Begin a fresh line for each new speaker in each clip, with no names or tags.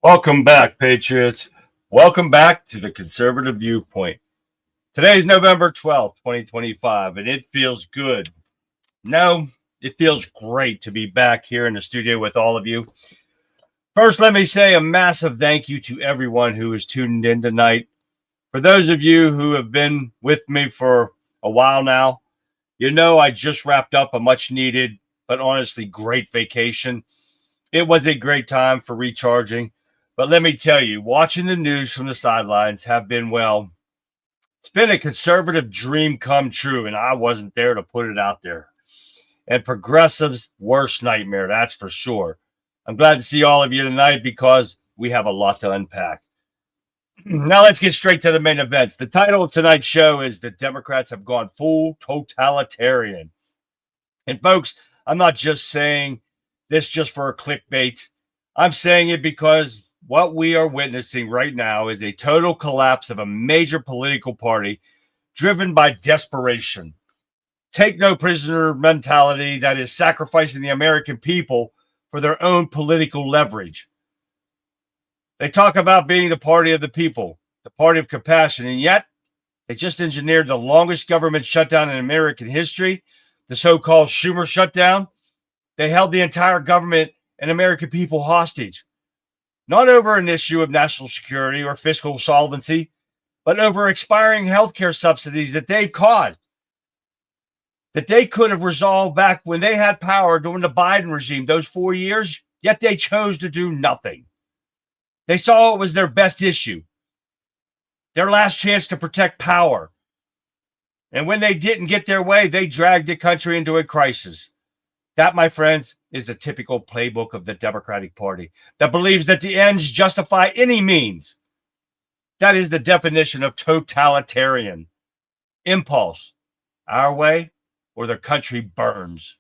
Welcome back, Patriots. Welcome back to the Conservative Viewpoint. Today is November 12th, 2025, and it feels good. No, it feels great to be back here in the studio with all of you. First, let me say a massive thank you to everyone who is tuned in tonight. For those of you who have been with me for a while now, you know I just wrapped up a much needed, but honestly great vacation. It was a great time for recharging. But let me tell you, watching the news from the sidelines have been, well, it's been a conservative dream come true, and I wasn't there to put it out there. And progressives' worst nightmare, that's for sure. I'm glad to see all of you tonight because we have a lot to unpack. Now let's get straight to the main events. The title of tonight's show is The Democrats Have Gone Full Totalitarian. And folks, I'm not just saying this just for a clickbait. I'm saying it because what we are witnessing right now is a total collapse of a major political party driven by desperation. Take no prisoner mentality that is sacrificing the American people for their own political leverage. They talk about being the party of the people, the party of compassion, and yet they just engineered the longest government shutdown in American history, the so-called Schumer shutdown. They held the entire government and American people hostage. Not over an issue of national security or fiscal solvency, but over expiring healthcare subsidies that they caused, that they could have resolved back when they had power during the Biden regime, those 4 years, yet they chose to do nothing. They saw it was their best issue, their last chance to protect power. And when they didn't get their way, they dragged the country into a crisis. That, my friends, is the typical playbook of the Democratic Party that believes that the ends justify any means. That is the definition of totalitarian. Impulse, our way, or the country burns.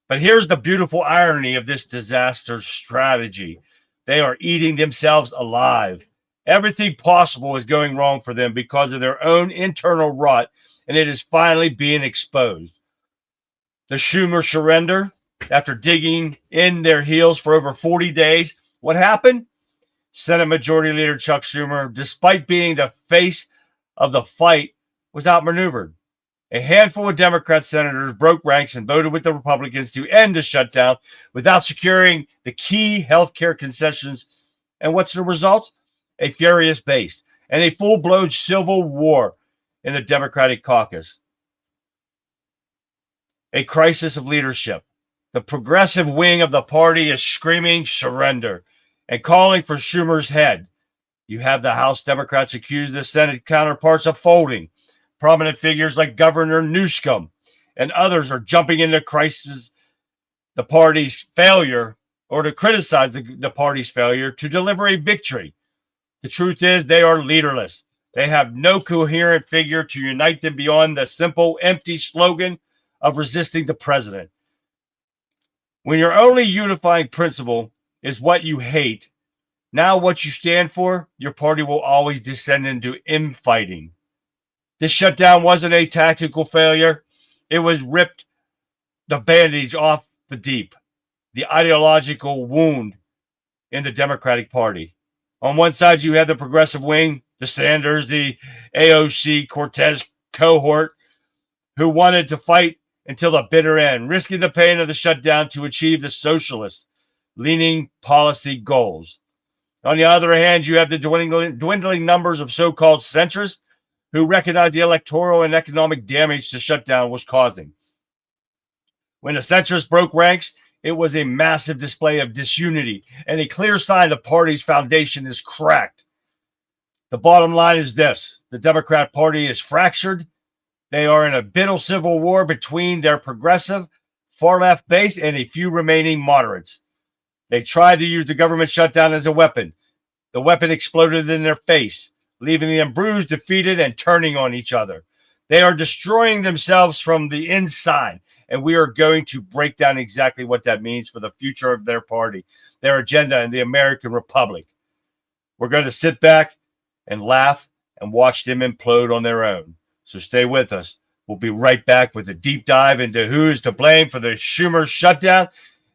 But here's the beautiful irony of this disaster strategy. They are eating themselves alive. Everything possible is going wrong for them because of their own internal rot, and it is finally being exposed. The Schumer surrender, after digging in their heels for over 40 days, what happened? Senate Majority Leader Chuck Schumer, despite being the face of the fight, was outmaneuvered. A handful of Democrat senators broke ranks and voted with the Republicans to end the shutdown without securing the key health care concessions. And what's the result? A furious base and a full-blown civil war in the Democratic caucus. A crisis of leadership. The progressive wing of the party is screaming surrender and calling for Schumer's head. You have the House Democrats accuse the Senate counterparts of folding. Prominent figures like Governor Newsom and others are jumping into crisis the party's failure or to criticize the party's failure to deliver a victory. The truth is they are leaderless. They have no coherent figure to unite them beyond the simple, empty slogan of resisting the president. When your only unifying principle is what you hate, now what you stand for, your party will always descend into infighting. This shutdown wasn't a tactical failure. It was ripped the bandage off the deep, the ideological wound in the Democratic Party. On one side, you have the progressive wing, the Sanders, the AOC, Cortez cohort, who wanted to fight until the bitter end, risking the pain of the shutdown to achieve the socialist-leaning policy goals. On the other hand, you have the dwindling numbers of so-called centrists who recognize the electoral and economic damage the shutdown was causing. When the centrists broke ranks, it was a massive display of disunity and a clear sign the party's foundation is cracked. The bottom line is this: the Democrat Party is fractured. They are in a bitter civil war between their progressive, far-left base and a few remaining moderates. They tried to use the government shutdown as a weapon. The weapon exploded in their face, leaving them bruised, defeated, and turning on each other. They are destroying themselves from the inside, and we are going to break down exactly what that means for the future of their party, their agenda, and the American Republic. We're going to sit back and laugh and watch them implode on their own. So stay with us. We'll be right back with a deep dive into who is to blame for the Schumer shutdown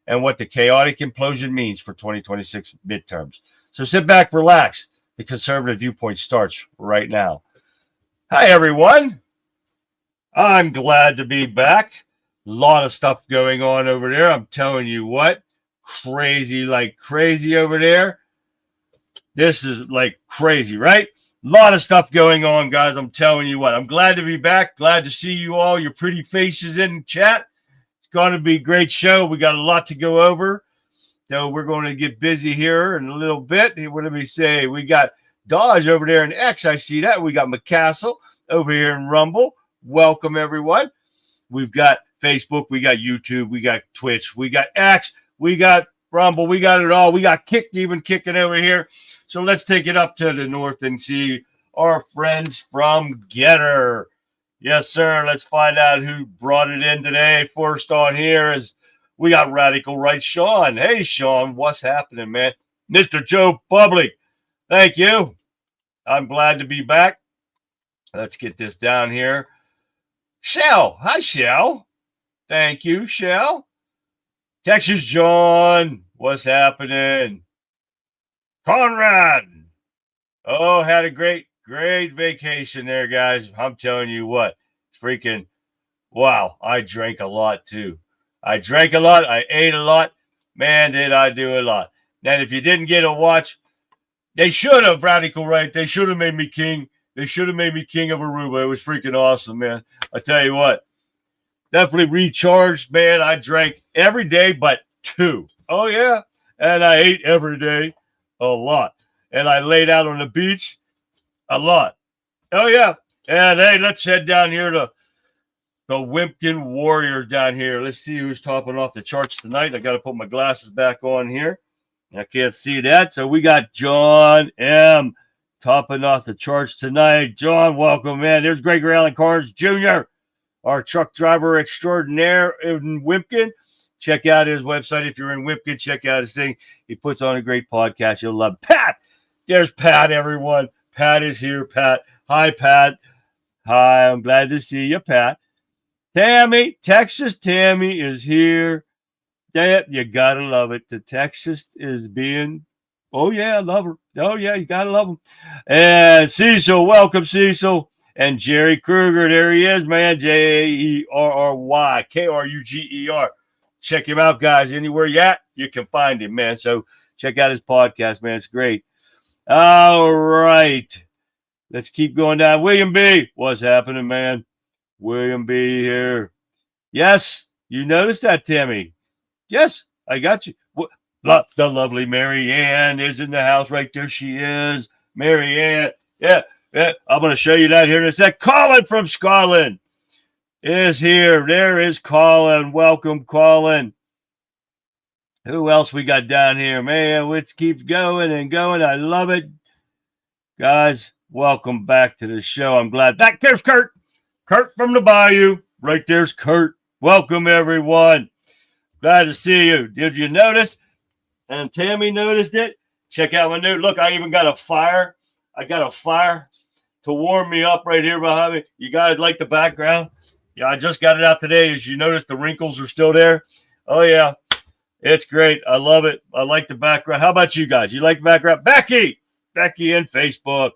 and what the chaotic implosion means for 2026 midterms. So sit back, relax. The Conservative Viewpoint starts right now. Hi, everyone. I'm glad to be back. A lot of stuff going on over there. I'm telling you what, crazy like crazy over there. This is like crazy, right? A lot of stuff going on, guys. I'm telling you what. I'm glad to be back. Glad to see you all, your pretty faces in chat. It's going to be a great show. We got a lot to go over. So we're going to get busy here in a little bit. What did we say? We got Dodge over there in X. I see that. We got McCassell over here in Rumble. Welcome, everyone. We've got Facebook. We got YouTube. We got Twitch. We got X. We got Rumble. We got it all. We got even kicking over here. So let's take it up to the north and see our friends from Getter. Yes, sir. Let's find out who brought it in today. First on here is we got Radical Right Sean. Hey, Sean, what's happening, man? Mr. Joe Public, thank you. I'm glad to be back. Let's get this down here. Shell. Hi, Shell. Thank you, Shell. Texas John, what's happening? Conrad. Oh, had a great vacation there, guys. I'm telling you what. Freaking, wow. I drank a lot, too. I drank a lot. I ate a lot. Man, did I do a lot. And if you didn't get a watch, they should have, Radical Right. They should have made me king. They should have made me king of Aruba. It was freaking awesome, man. I tell you what. Definitely recharged, man. I drank every day but 2. Oh, yeah. And I ate every day a lot. And I laid out on the beach a lot. Oh, yeah. And, hey, let's head down here to the Wimpkin Warriors down here. Let's see who's topping off the charts tonight. I got to put my glasses back on here. I can't see that. So we got John M. topping off the charts tonight. John, welcome, man. There's Gregory Allen Carnes Jr., our truck driver extraordinaire in Wimpkin. Check out his website. If you're in Wimpkin, check out his thing. He puts on a great podcast. You'll love Pat. There's Pat, everyone. Pat is here, Pat. Hi, Pat. Hi, I'm glad to see you, Pat. Tammy, Texas Tammy is here. That you gotta love it. The Texas is being, oh yeah, I love her. Oh yeah, you gotta love him. And Cecil, welcome Cecil. And Jerry Kruger, there he is, man. Jerry Kruger. Check him out, guys. Anywhere you at, you can find him, man. So check out his podcast, man. It's great. All right, let's keep going down. William B, what's happening, man? William B here. Yes, you noticed that, Tammy. Yes, I got you. The lovely Mary Ann is in the house right there. She is. Mary Ann. Yeah, I'm going to show you that here in a sec. Colin from Scotland is here. There is Colin. Welcome, Colin. Who else we got down here? Man, let's keep going and going. I love it. Guys, welcome back to the show. I'm glad. Back there's Kurt. Kurt from the Bayou. Right there's Kurt. Welcome, everyone. Glad to see you. Did you notice? And Tammy noticed it. Check out my new. Look, I even got a fire. I got a fire to warm me up right here behind me. You guys like the background? Yeah, I just got it out today. As you notice, the wrinkles are still there. Oh, yeah. It's great. I love it. I like the background. How about you guys? You like the background? Becky in Facebook.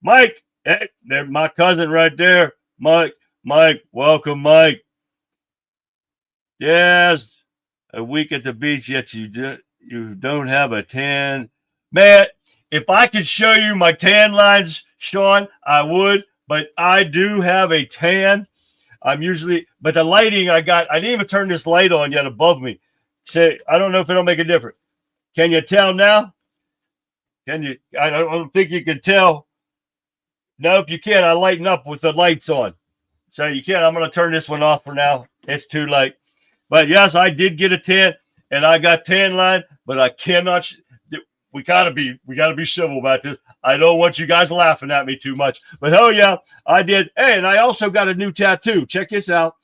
Mike. Hey, there's my cousin right there. Mike, welcome, Mike. Yes, a week at the beach, yet you don't have a tan. Man, if I could show you my tan lines, Sean, I would, but I do have a tan. But the lighting I didn't even turn this light on yet above me. Say, I don't know if it'll make a difference. Can you tell now? Can you? I don't think you can tell. Nope, you can't. I lighten up with the lights on. So you can't. I'm going to turn this one off for now. It's too late. But yes, I did get a tan, and I got tan line, but I cannot. We gotta be civil about this. I don't want you guys laughing at me too much. But oh yeah, I did. Hey, and I also got a new tattoo. Check this out.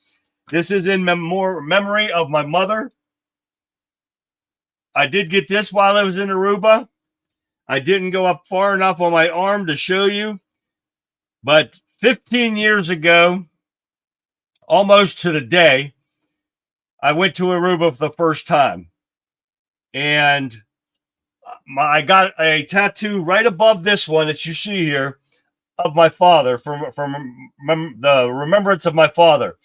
This is in memory of my mother. I did get this while I was in Aruba. I didn't go up far enough on my arm to show you. But 15 years ago, almost to the day, I went to Aruba for the first time. And I got a tattoo right above this one that you see here of my father from the remembrance of my father.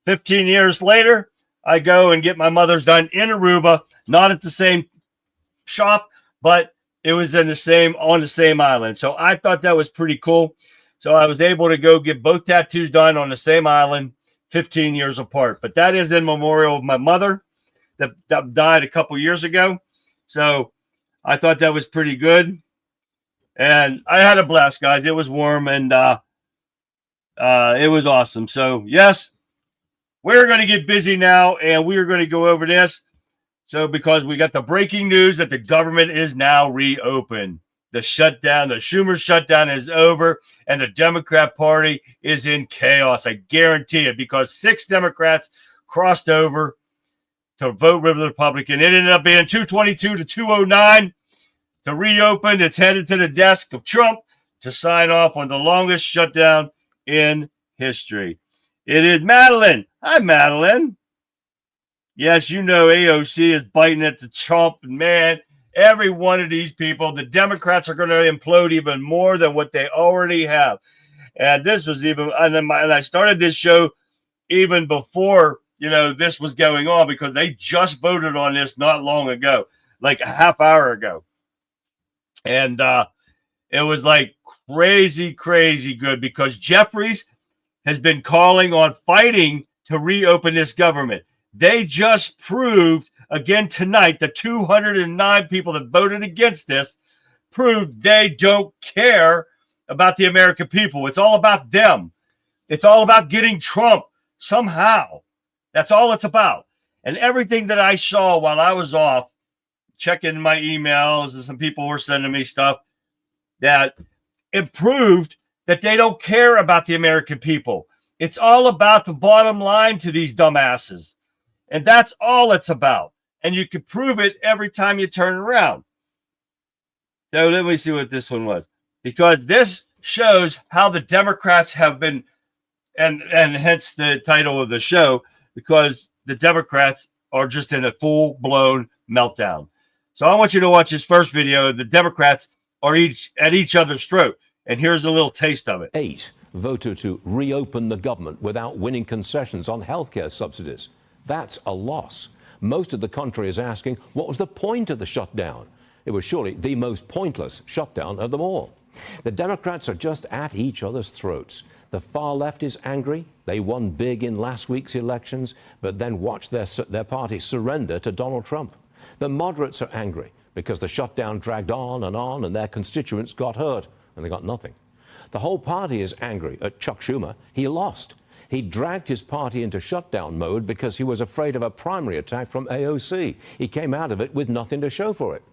15 years later, I go and get my mother's done in Aruba, not at the same shop, but it was on the same island. So I thought that was pretty cool. So I was able to go get both tattoos done on the same island, 15 years apart. But that is in memorial of my mother that died a couple years ago. So I thought that was pretty good. And I had a blast, guys. It was warm and it was awesome. So, yes, we're going to get busy now and we are going to go over this. So, because we got the breaking news that the government is now reopened. The shutdown, the Schumer shutdown is over and the Democrat Party is in chaos. I guarantee it, because 6 Democrats crossed over to vote with the Republican. It ended up being 222 to 209 to reopen. It's headed to the desk of Trump to sign off on the longest shutdown in history. It is Madeline. Hi, Madeline. Yes, you know AOC is biting at the Trump, and man, every one of these people, the Democrats are going to implode even more than what they already have. And this was even, and I started this show even before, this was going on, because they just voted on this not long ago, like a half hour ago. And it was like crazy good, because Jeffries has been calling on fighting to reopen this government. They just proved again tonight, the 209 people that voted against this proved they don't care about the American people. It's all about them. It's all about getting Trump somehow. That's all it's about. And everything that I saw while I was off, checking my emails, and some people were sending me stuff, that it proved that they don't care about the American people. It's all about the bottom line to these dumbasses. And that's all it's about. And you can prove it every time you turn around. So let me see what this one was. Because this shows how the Democrats have been, and hence the title of the show, because the Democrats are just in a full-blown meltdown. So I want you to watch this first video. The Democrats are at each other's throat. And here's a little taste of it.
8 voted to reopen the government without winning concessions on healthcare subsidies. That's a loss. Most of the country is asking, what was the point of the shutdown? It was surely the most pointless shutdown of them all. The Democrats are just at each other's throats. The far left is angry. They won big in last week's elections, but then watched their party surrender to Donald Trump. The moderates are angry because the shutdown dragged on, and their constituents got hurt, and they got nothing. The whole party is angry at Chuck Schumer. He lost. He dragged his party into shutdown mode because he was afraid of a primary attack from AOC. He came out of it with nothing to show for it.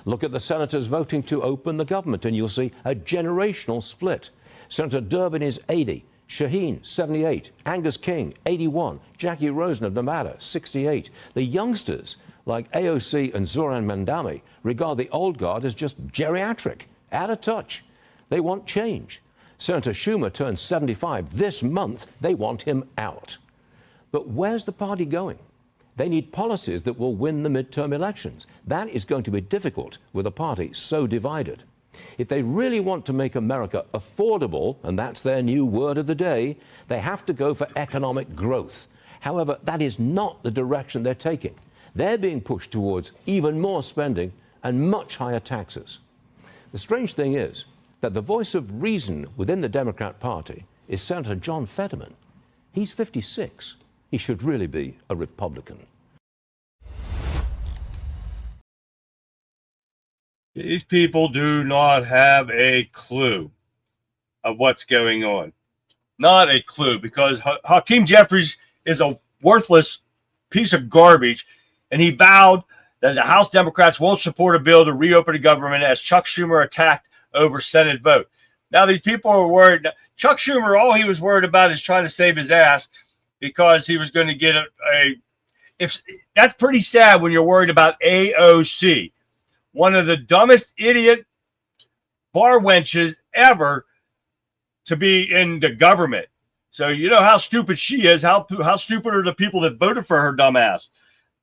Look at the senators voting to open the government, and you'll see a generational split. Senator Durbin is 80, Shaheen, 78, Angus King, 81, Jackie Rosen of Nevada, 68. The youngsters, like AOC and Zoran Mandami, regard the old guard as just geriatric, out of touch. They want change. Senator Schumer turns 75 this month. They want him out. But where's the party going? They need policies that will win the midterm elections. That is going to be difficult with a party so divided. If they really want to make America affordable, and that's their new word of the day, they have to go for economic growth. However, that is not the direction they're taking. They're being pushed towards even more spending and much higher taxes. The strange thing is that the voice of reason within the Democrat Party is Senator John Fetterman. He's 56. He should really be a Republican.
These people do not have a clue of what's going on. Not a clue, because Hakeem Jeffries is a worthless piece of garbage, and he vowed that the House Democrats won't support a bill to reopen the government as Chuck Schumer attacked over Senate vote. Now, these people are worried. Chuck Schumer, all he was worried about is trying to save his ass, because he was going to get if that's pretty sad when you're worried about AOC, one of the dumbest idiot bar wenches ever to be in the government. So you know how stupid she is. How stupid are the people that voted for her dumb ass?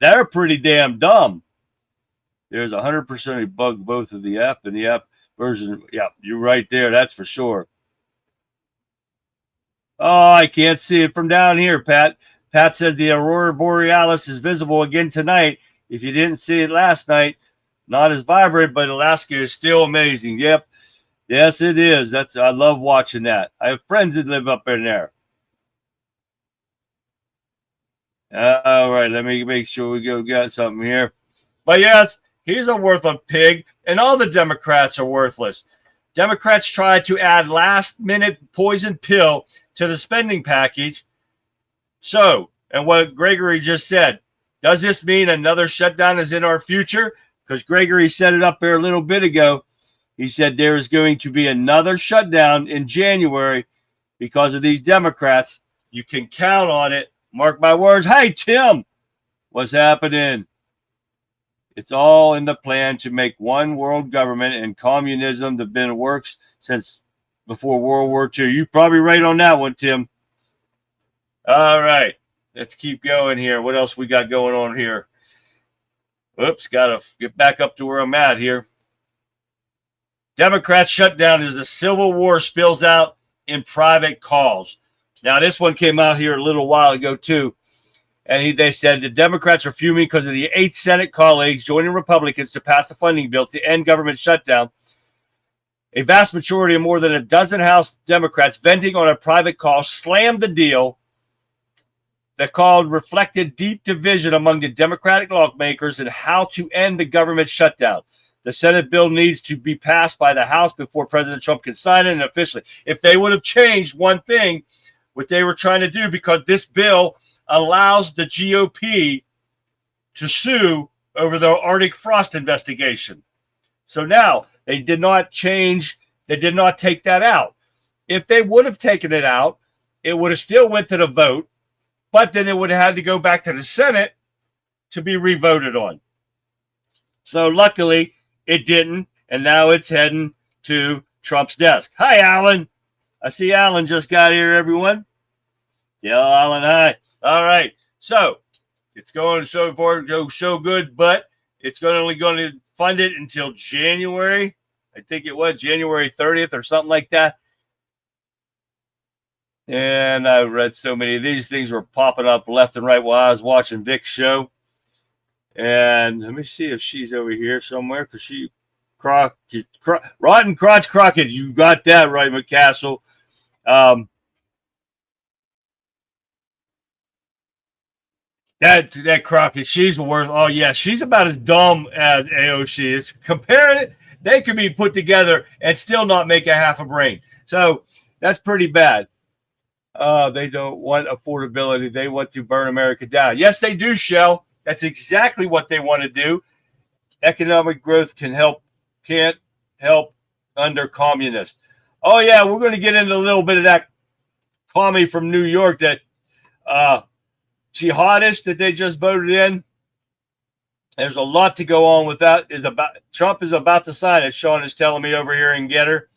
They're pretty damn dumb. there's 100% a bug both of the app and the app version. Yeah, you're right there. That's for sure. Oh, I can't see it from down here, Pat. Pat said the Aurora Borealis is visible again tonight. If you didn't see it last night, not as vibrant, but Alaska is still amazing. Yep. Yes, it is. I love watching that. I have friends that live up in there. All right, let me make sure we got something here. But yes, he's a worthless pig, and all the Democrats are worthless. Democrats tried to add last-minute poison pill to the spending package. So, and what Gregory just said, does this mean another shutdown is in our future? Because Gregory set it up there a little bit ago. He said there is going to be another shutdown in January because of these Democrats. You can count on it. Mark my words. Hey, Tim, what's happening? It's all in the plan to make one world government, and communism that been works since before World War II. You're probably right on that one, Tim. All right, let's keep going here. What else we got going on here? Oops, got to get back up to where I'm at here. Democrats shutdown as the Civil War spills out in private calls. Now, this one came out here a little while ago, too. And they said the Democrats are fuming because of the 8 Senate colleagues joining Republicans to pass the funding bill to end government shutdown. A vast majority of more than a dozen House Democrats venting on a private call slammed the deal. The call reflected deep division among the Democratic lawmakers in how to end the government shutdown. The Senate bill needs to be passed by the House before President Trump can sign it and officially. If they would have changed one thing, what they were trying to do, because this bill allows the GOP to sue over the Arctic frost investigation. So now they did not change. They did not take that out. If they would have taken it out, it would have still went to the vote, but then it would have had to go back to the Senate to be revoted on. So luckily it didn't, and now it's heading to Trump's desk. Hi, Alan. I see Alan just got here, everyone. Yeah, Alan, hi. All right. So it's going so far, go so good, but it's only going to fund it until January. I think it was January 30th or something like that. And I read so many of these things were popping up left and right while I was watching Vic's show. And let me see if she's over here somewhere, because she Rotten Crotch Crockett. You got that right, McCastle. That Crockett, she's worth. Oh yeah, she's about as dumb as AOC is. Comparing it, they could be put together and still not make a half a brain. So that's pretty bad. They don't want affordability. They want to burn America down. Yes, they do, Shell. That's exactly what they want to do. Economic growth can't help under communists. Oh yeah, we're going to get into a little bit of that commie from New York, that jihadist that they just voted in. There's a lot to go on with that. Trump is about to sign it. Sean is telling me over here in Getter.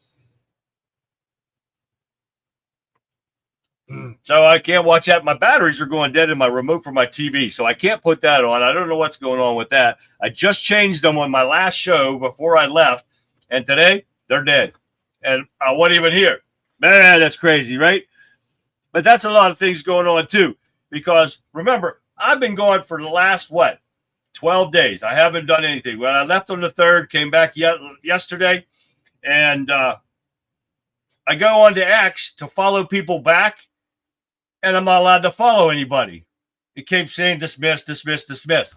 So I can't watch that. My batteries are going dead in my remote for my TV, so I can't put that on. I don't know what's going on with that. I just changed them on my last show before I left, and today they're dead. And I wasn't even here. Man, that's crazy, right? But that's a lot of things going on too, because remember, I've been gone for the last, 12 days. I haven't done anything. When I left on the 3rd, came back yesterday, and I go on to X to follow people back, and I'm not allowed to follow anybody. It keeps saying dismiss, dismiss, dismiss.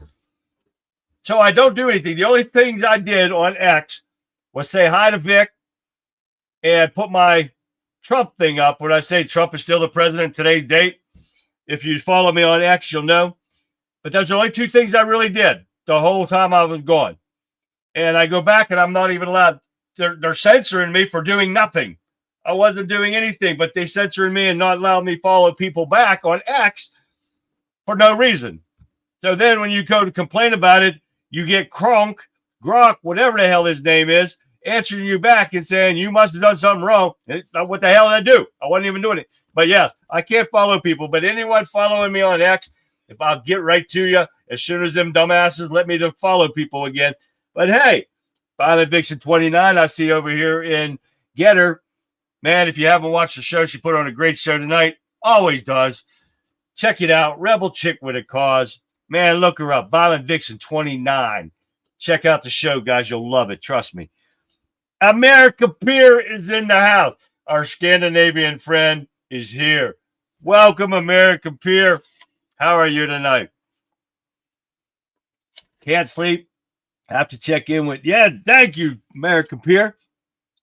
So I don't do anything. The only things I did on X was say hi to Vic and put my Trump thing up when I say Trump is still the president today's date. If you follow me on X, you'll know. But those are only 2 things I really did the whole time I was gone. And I go back and I'm not even allowed. They're censoring me for doing nothing. I wasn't doing anything, but they censoring me and not allowing me to follow people back on X for no reason. So then when you go to complain about it, you get Grok, whatever the hell his name is, answering you back and saying, you must have done something wrong. What the hell did I do? I wasn't even doing it. But yes, I can't follow people. But anyone following me on X, if I'll get right to you, as soon as them dumbasses let me to follow people again, But hey, Violent Vixen 29, I see over here in Getter. Man, if you haven't watched the show, she put on a great show tonight. Always does. Check it out. Rebel Chick with a Cause. Man, look her up. Violent Vixen 29. Check out the show, guys. You'll love it. Trust me. America Peer is in the house. Our Scandinavian friend is here. Welcome, America Peer. How are you tonight? Can't sleep. Have to check in with. Yeah, thank you, America Peer.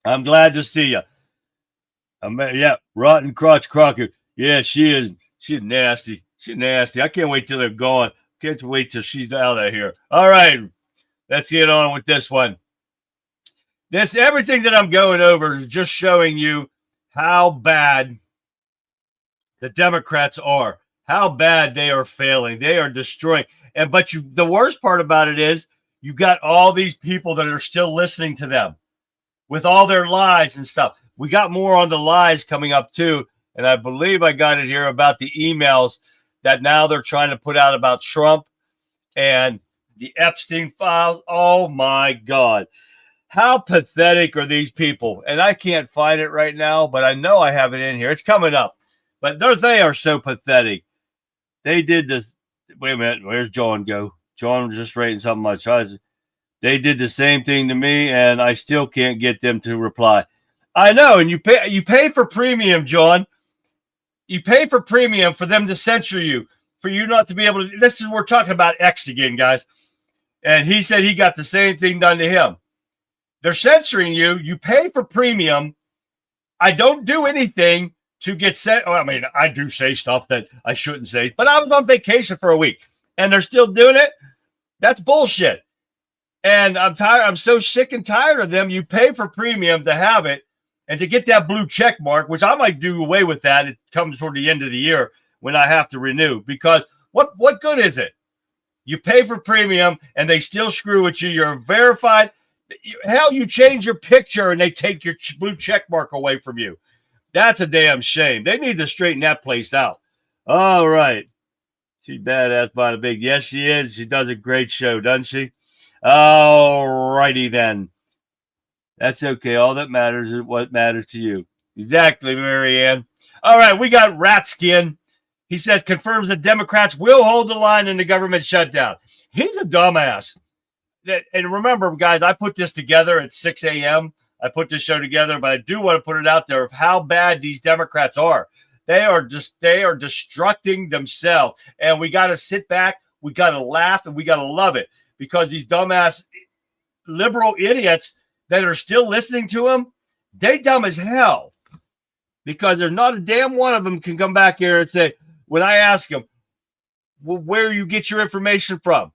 I'm glad to see you. Yeah, Rotten Crotch Crockett. Yeah, she is. She's nasty. She's nasty. I can't wait till they're gone. Can't wait till she's out of here. All right, let's get on with this one. Everything that I'm going over is just showing you how bad the Democrats are, how bad they are failing. They are destroying. But the worst part about it is you got all these people that are still listening to them with all their lies and stuff. We got more on the lies coming up too. And I believe I got it here about the emails that now they're trying to put out about Trump and the Epstein files. Oh my God. How pathetic are these people? And I can't find it right now, but I know I have it in here. It's coming up. But they are so pathetic. They did this. Wait a minute. Where's John go? John was just writing something much. They did the same thing to me, and I still can't get them to reply. I know, and you pay for premium, John. You pay for premium for them to censor you, for you not to be able to. This is we're talking about X again, guys. And he said he got the same thing done to him. They're censoring you. You pay for premium. I don't do anything to get sent. I mean, I do say stuff that I shouldn't say, but I was on vacation for a week, and they're still doing it. That's bullshit. And I'm tired. I'm so sick and tired of them. You pay for premium to have it and to get that blue check mark, which I might do away with that. It comes toward the end of the year when I have to renew, because what good is it? You pay for premium and they still screw with you. You're verified. Hell, you change your picture and they take your blue check mark away from you. That's a damn shame. They need to straighten that place out. All right. She's badass by the big. Yes, she is. She does a great show, doesn't she? All righty then. That's okay. All that matters is what matters to you. Exactly, Marianne. All right, we got Ratskin. He says, confirms that Democrats will hold the line in the government shutdown. He's a dumbass. And remember, guys, I put this together at 6 a.m. I put this show together, but I do want to put it out there of how bad these Democrats are. They are destructing themselves. And we got to sit back, we got to laugh, and we got to love it, because these dumbass liberal idiots that are still listening to them, they dumb as hell. Because there's not a damn one of them can come back here and say, when I ask them, well, where you get your information from?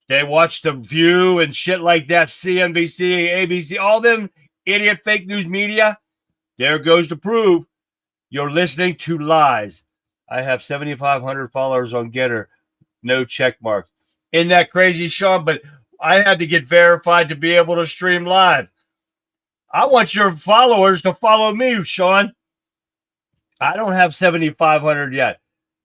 They watch The View and shit like that, CNBC, ABC, all them idiot fake news media. There goes to prove you're listening to lies. I have 7,500 followers on Getter. No check mark. Isn't that crazy, Sean? But I had to get verified to be able to stream live. I want your followers to follow me, Sean. I don't have 7,500 yet.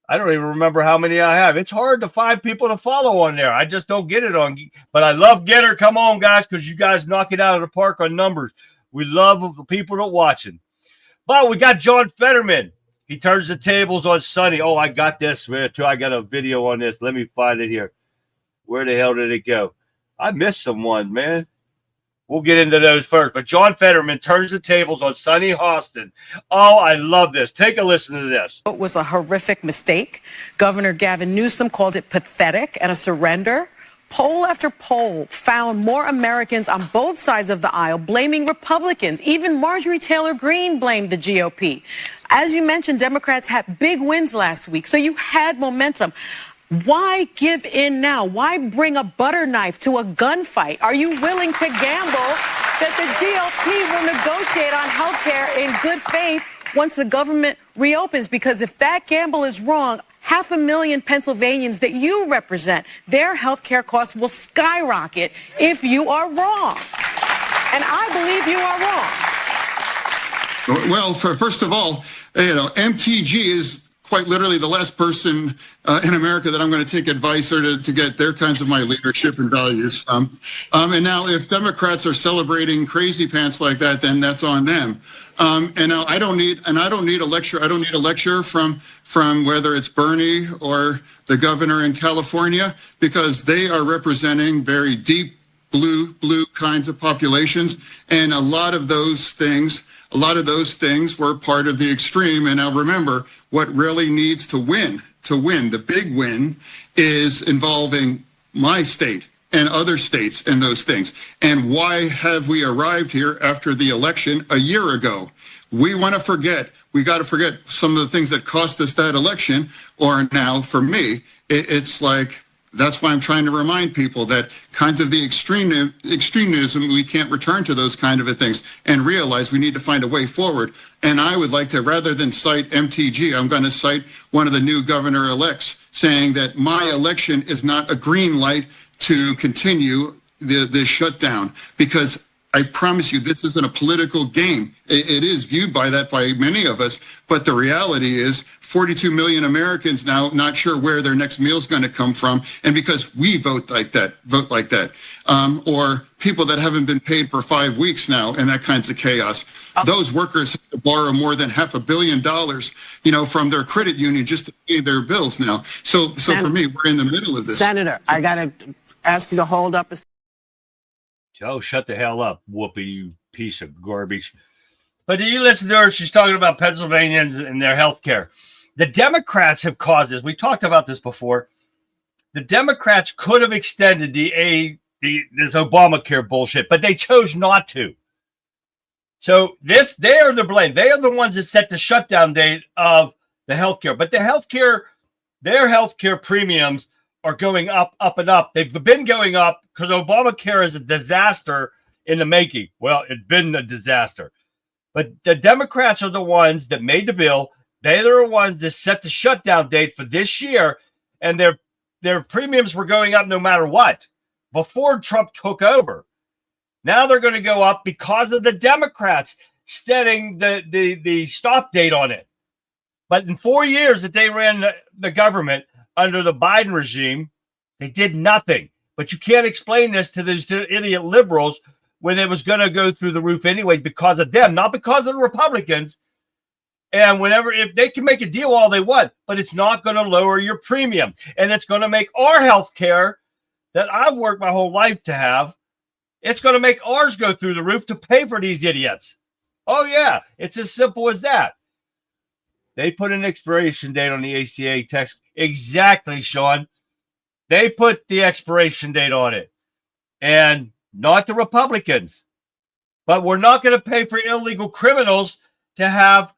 I don't even remember how many I have. It's hard to find people to follow on there. I just don't get it on. But I love Getter. Come on, guys, because you guys knock it out of the park on numbers. We love the people that are watching. But we got John Fetterman. He turns the tables on Sunny. Oh, I got this. I got a video on this. Let me find it here. Where the hell did it go? I missed someone, man. We'll get into those first. But John Fetterman turns the tables on Sunny Hostin. Oh, I love this. Take a listen to this.
It was a horrific mistake. Governor Gavin Newsom called it pathetic and a surrender. Poll after poll found more Americans on both sides of the aisle blaming Republicans. Even Marjorie Taylor Greene blamed the GOP. As you mentioned, Democrats had big wins last week, so you had momentum. Why give in now? Why bring a butter knife to a gunfight? Are you willing to gamble that the GOP will negotiate on health care in good faith once the government reopens? Because if that gamble is wrong, 500,000 Pennsylvanians that you represent, their health care costs will skyrocket if you are wrong. And I believe you are wrong.
Well, first of all, MTG is quite literally the last person in America that I'm going to take advice or to get their kinds of my leadership and values from. And now if Democrats are celebrating crazy pants like that, then that's on them. And now I don't need a lecture. I don't need a lecture from whether it's Bernie or the governor in California, because they are representing very deep blue kinds of populations. And a lot of those things were part of the extreme. And now remember, what really needs to win, the big win, is involving my state and other states and those things. And why have we arrived here after the election a year ago? We got to forget some of the things that cost us that election. Or now, for me, it's like, that's why I'm trying to remind people that kinds of the extremism, we can't return to those kind of things and realize we need to find a way forward. And I would like to, rather than cite MTG, I'm going to cite one of the new governor-elects saying that my election is not a green light to continue the shutdown, because I promise you, this isn't a political game. It is viewed by many of us, but the reality is 42 million Americans now not sure where their next meal is going to come from, and because we vote like that, or people that haven't been paid for 5 weeks now, and that kinds of chaos. Those workers have to borrow more than $500 million, from their credit union just to pay their bills now. So for me, we're in the middle of this.
Senator, I got to ask you to hold up a
Joe, shut the hell up, Whoopi, you piece of garbage. But do you listen to her? She's talking about Pennsylvanians and their health care. The Democrats have caused this. We talked about this before. The Democrats could have extended this Obamacare bullshit, but they chose not to. So they are the blame. They are the ones that set the shutdown date of the health care. But their health care premiums are going up, and up. They've been going up because Obamacare is a disaster in the making. Well, it's been a disaster. But the Democrats are the ones that made the bill. They're the ones that set the shutdown date for this year, and their premiums were going up no matter what before Trump took over. Now they're going to go up because of the Democrats setting the stop date on it. But in 4 years that they ran the government under the Biden regime, they did nothing. But you can't explain this to these idiot liberals when it was going to go through the roof anyways because of them, not because of the Republicans. And if they can make a deal all they want, but it's not going to lower your premium. And it's going to make our health care that I've worked my whole life to have, it's going to make ours go through the roof to pay for these idiots. Oh, yeah, it's as simple as that. They put an expiration date on the ACA tax. Exactly, Sean. They put the expiration date on it. And not the Republicans. But we're not going to pay for illegal criminals to have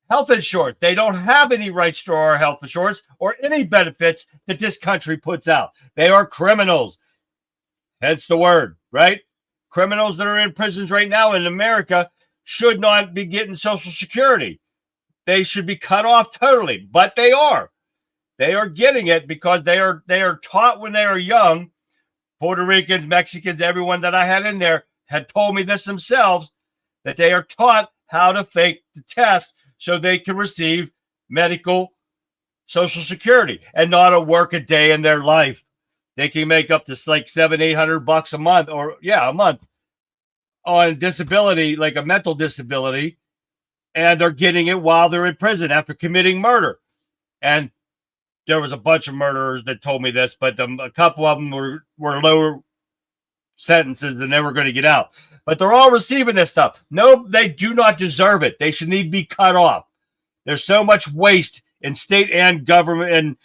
health insurance. They don't have any rights to our health insurance or any benefits that this country puts out. They are criminals. Hence the word, right? Criminals that are in prisons right now in America should not be getting Social Security. They should be cut off totally, but they are. They are getting it because they are taught when they are young. Puerto Ricans, Mexicans, everyone that I had in there had told me this themselves, that they are taught how to fake the test so they can receive medical Social Security and not work a day in their life. They can make up to like $700-800 a month, or a month on disability, like a mental disability. And they're getting it while they're in prison after committing murder. And there was a bunch of murderers that told me this, but a couple of them were lower sentences than they were going to get out. But they're all receiving this stuff. No, they do not deserve it. They should need to be cut off. There's so much waste in state and government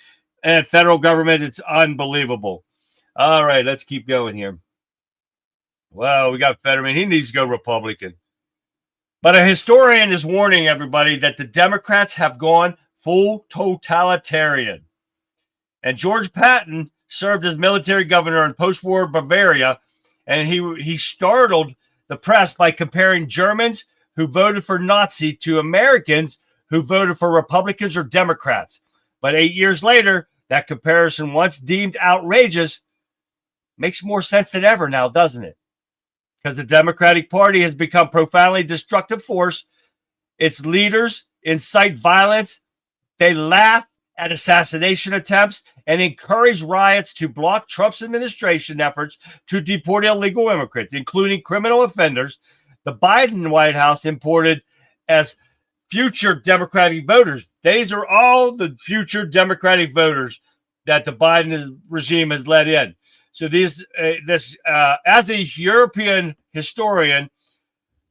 and federal government. It's unbelievable. All right, let's keep going here. Well, we got Fetterman. He needs to go Republican. But a historian is warning everybody that the Democrats have gone full totalitarian. And George Patton served as military governor in post-war Bavaria, and he startled the press by comparing Germans who voted for Nazi to Americans who voted for Republicans or Democrats. But 8 years later, that comparison, once deemed outrageous, makes more sense than ever now, doesn't it? Because the Democratic Party has become a profoundly destructive force. Its leaders incite violence They laugh at assassination attempts and encourage riots to block Trump's administration efforts to deport illegal immigrants, including criminal offenders the Biden White House imported as future Democratic voters. These are all the future Democratic voters that the Biden regime has let in. So as a European historian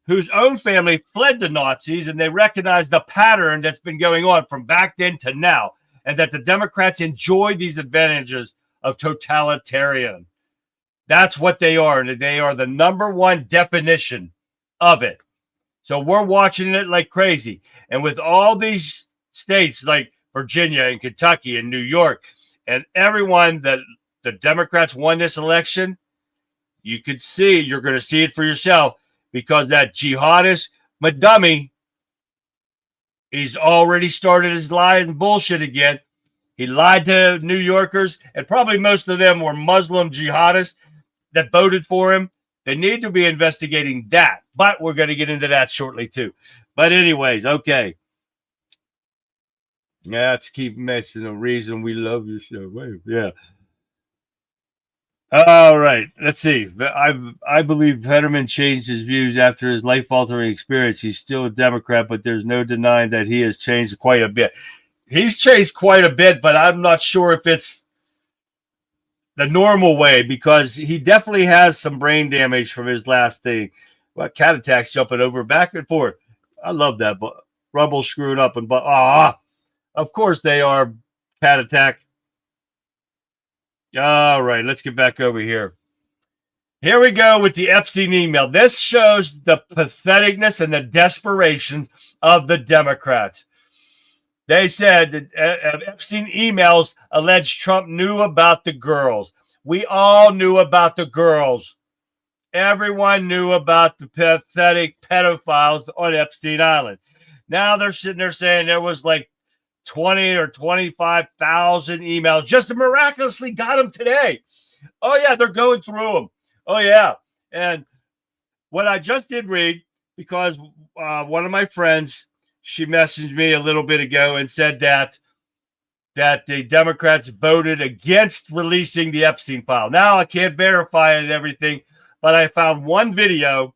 whose own family fled the Nazis, and they recognize the pattern that's been going on from back then to now, and that the Democrats enjoy these advantages of totalitarian. That's what they are, and they are the number one definition of it. So we're watching it like crazy. And with all these states like Virginia and Kentucky and New York and everyone that the Democrats won this election, you're going to see it for yourself, because that jihadist Madummy, he's already started his lies and bullshit again. He lied to New Yorkers, and probably most of them were Muslim jihadists that voted for him. They need to be investigating that, but we're going to get into that shortly too. But anyways, okay. Yeah, let's keep mentioning the reason we love your show. Wait, yeah. All right, let's see. I believe Fetterman changed his views after his life-altering experience. He's still a Democrat, but there's no denying that he has changed quite a bit. He's changed quite a bit, but I'm not sure if it's the normal way, because he definitely has some brain damage from his last thing. Well, cat attacks jumping over back and forth. I love that, but Rumble screwing up and of course they are cat attack. All right, let's get back over here. Here we go with the Epstein email. This shows the patheticness and the desperation of the Democrats. They said that Epstein emails alleged Trump knew about the girls. We all knew about the girls. Everyone knew about the pathetic pedophiles on Epstein Island. Now they're sitting there saying there was like 20 or 25,000 emails just to miraculously got them today. Oh, yeah, they're going through them. Oh, yeah. And what I just did read, because one of my friends, she messaged me a little bit ago and said that the Democrats voted against releasing the Epstein file. Now, I can't verify it and everything, but I found one video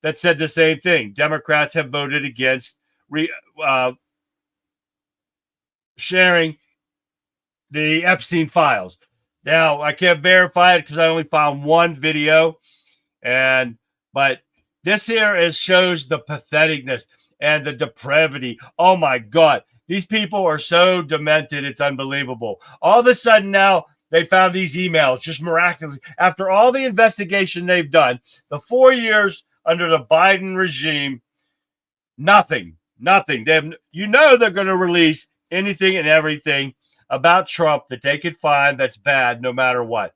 that said the same thing. Democrats have voted against sharing the Epstein files. Now, I can't verify it because I only found one video, but this here shows the patheticness and the depravity. Oh my God, these people are so demented, it's unbelievable. All of a sudden now they found these emails just miraculously after all the investigation they've done, the 4 years under the Biden regime. Nothing. They're going to release anything and everything about Trump that they could find that's bad, no matter what.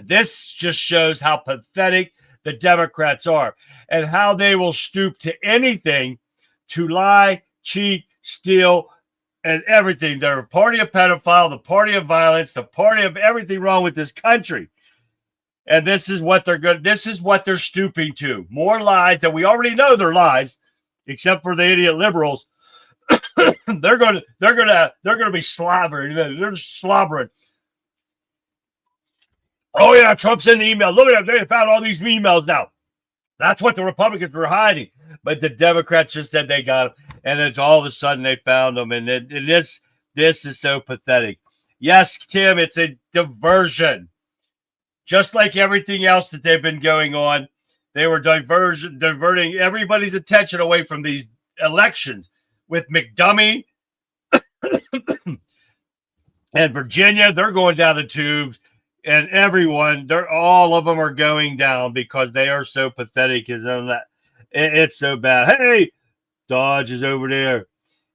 This just shows how pathetic the Democrats are and how they will stoop to anything to lie, cheat, steal, and everything. They're a party of pedophile, the party of violence, the party of everything wrong with this country. And this is what they're good. This is what they're stooping to. More lies that we already know they're lies, except for the idiot liberals. They're going to be slobbering. They're slobbering. Oh yeah, Trump's in the email. Look at them. They found all these emails now. That's what the Republicans were hiding. But the Democrats just said they got them. And it's all of a sudden they found them. And this is so pathetic. Yes, Tim, it's a diversion. Just like everything else that they've been going on, they were diverting everybody's attention away from these elections with McDummy and Virginia. They're going down the tubes. And everyone, all of them are going down because they are so pathetic. It's so bad. Hey, Dodge is over there.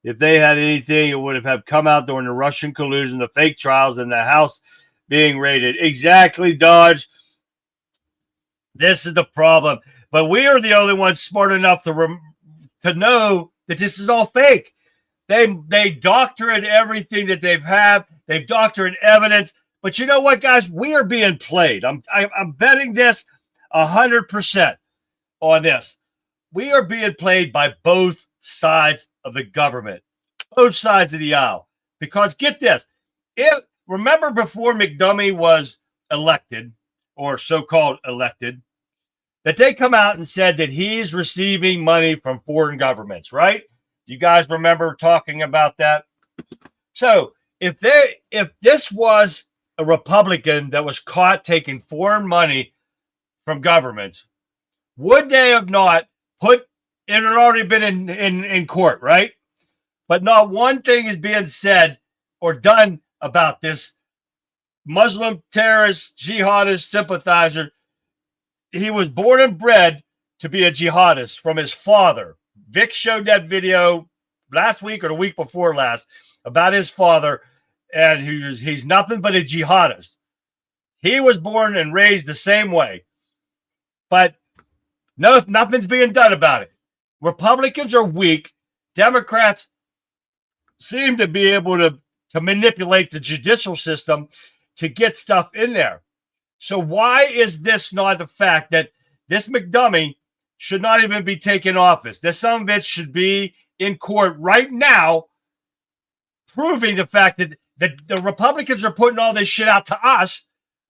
If they had anything, it would have come out during the Russian collusion, the fake trials, and the House being raided. Exactly, Dodge. This is the problem. But we are the only ones smart enough to know that this is all fake. They doctored everything that they've had. They've doctored evidence. But you know what, guys? We are being played. I'm betting this 100% on this. We are being played by both sides of the government. both sides of the aisle. Because get this, remember before McDummy was elected, or so-called elected, that they come out and said that he's receiving money from foreign governments, right? You guys remember talking about that? So if this was a Republican that was caught taking foreign money from governments, would they have not it had already been in court, right? But not one thing is being said or done about this Muslim terrorist, jihadist sympathizer. He was born and bred to be a jihadist from his father. Vic showed that video last week or the week before last about his father, and he's nothing but a jihadist. He was born and raised the same way. But no, nothing's being done about it. Republicans are weak. Democrats seem to be able to manipulate the judicial system to get stuff in there. So why is this not the fact that this McDummy should not even be taking office? This son of a bitch should be in court right now, proving the fact that the Republicans are putting all this shit out to us,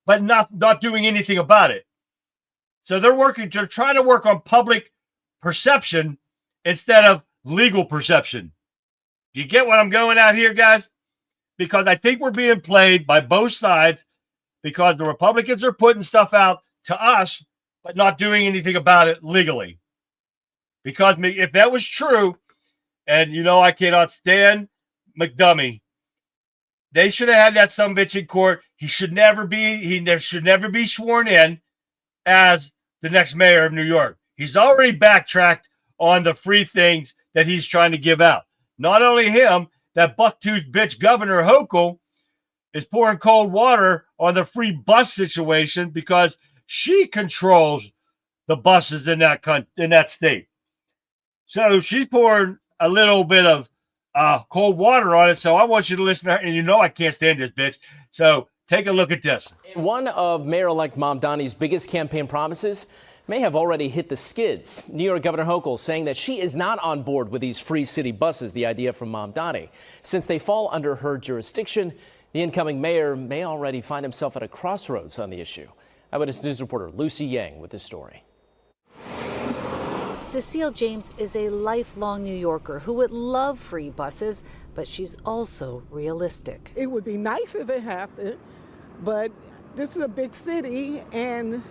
but not doing anything about it. So they're trying to work on public perception instead of legal perception. Do you get what I'm going at here, guys? Because I think we're being played by both sides, because the Republicans are putting stuff out to us, but not doing anything about it legally. Because if that was true, and I cannot stand McDummy, they should have had that son of a bitch in court. He should never be sworn in as the next mayor of New York. He's already backtracked on the free things that he's trying to give out. Not only him, that bucktooth bitch Governor Hochul is pouring cold water on the free bus situation because she controls the buses in that state. So she's pouring a little bit of cold water on it. So I want you to listen to her, and I can't stand this bitch. So take a look at this.
One of Mayor-elect Mamdani's biggest campaign promises may have already hit the skids. New York Governor Hochul saying that she is not on board with these free city buses, the idea from Mamdani. Since they fall under her jurisdiction, the incoming mayor may already find himself at a crossroads on the issue. Eyewitness News reporter Lucy Yang with this story.
Cecile James is a lifelong New Yorker who would love free buses, but she's also realistic.
It would be nice if it happened, but this is a big city and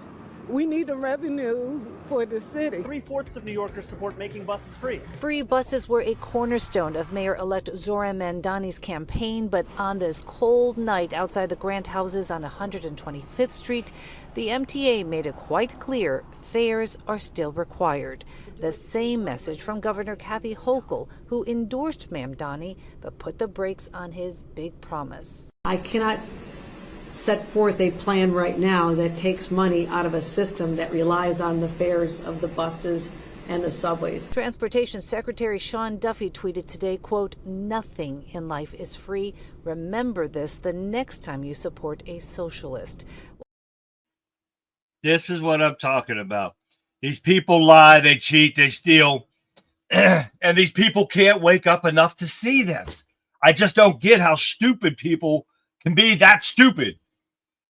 we need the revenue for the city.
3/4 of New Yorkers support making buses free.
Free buses were a cornerstone of Mayor-elect Zohran Mamdani's campaign, but on this cold night outside the Grant houses on 125th Street, the MTA made it quite clear fares are still required. The same message from Governor Kathy Hochul, who endorsed Mamdani but put the brakes on his big promise.
I cannot set forth a plan right now that takes money out of a system that relies on the fares of the buses and the subways.
Transportation Secretary Sean Duffy tweeted today, quote, "Nothing in life is free. Remember this the next time you support a socialist."
This is what I'm talking about. These people lie, they cheat, they steal, and these people can't wake up enough to see this. I just don't get how stupid people can be that stupid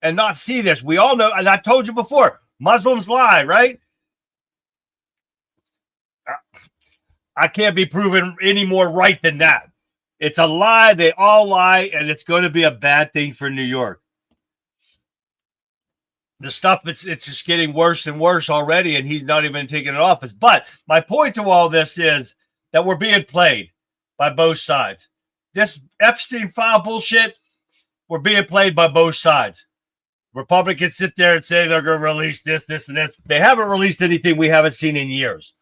and not see this. We all know, and I told you before, Muslims lie, right? I can't be proven any more right than that. It's a lie. They all lie, and it's going to be a bad thing for New York. The stuff, it's just getting worse and worse already, and he's not even taking an office. But my point to all this is that we're being played by both sides. This Epstein file bullshit, we're being played by both sides. Republicans sit there and say they're going to release this, and this. They haven't released anything we haven't seen in years.